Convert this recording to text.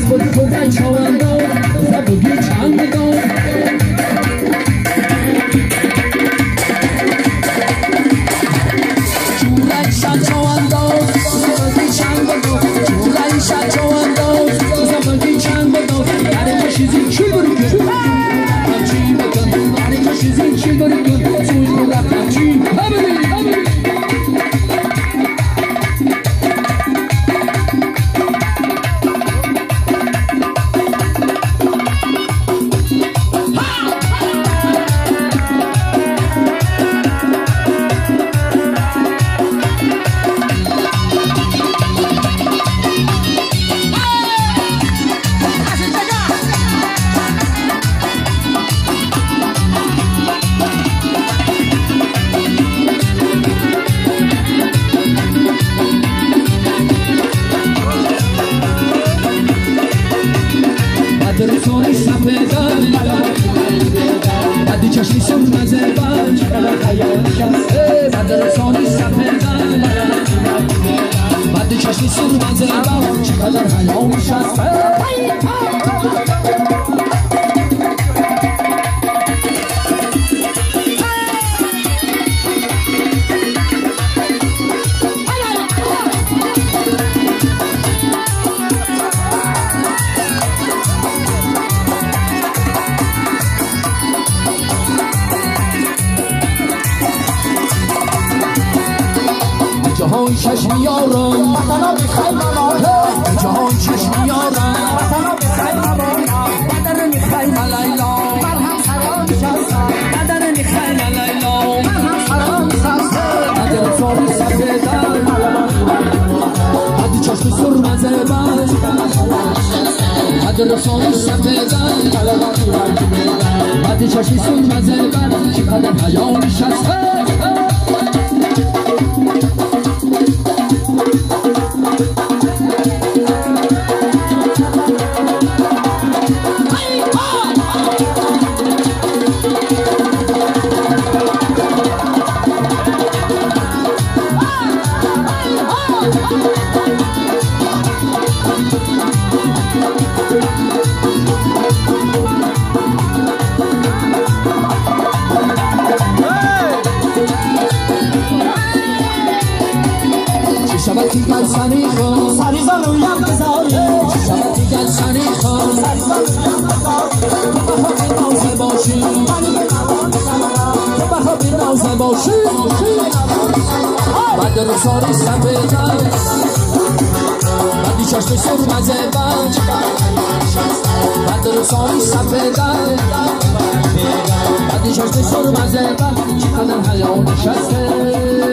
بودن چواندو زبوگی چند دو جولای شد چواندو زبوگی چند دو جولای شد چواندو زبوگی چند دو داره کشیزی چی برکن همچی بکن داره کشیزی چی برکن سوی بودن همچی درسونی سپیدن بعدی چشمی سر مزبان درسونی سپیدن بعدی چشمی سر مزبان چقدر حیامش هست جهان چشم یارم وطنا بخیر مامان جهان چشم یارم وطنا بخیر مامان بدر میخیر لیلا مرهم سلام شستم بدر میخیر لیلا مرهم سلام شستم بدر سوری سپیدن بعدی چشم سر مزبان بدر سوری سپیدن بعدی چشم سر مزبان چقدر حیامش هست شبتی گل سنی خون سریزان رویم بذاری شبتی گل سنی خون سریزان رویم بذاری تو بخواب نازه باشی تو بخواب نازه باشی بعد رساری سپیدن بعدی چشم سر مزبان بعد رساری سپیدن بعدی چشم سر مزبان چقدر حیام نشسته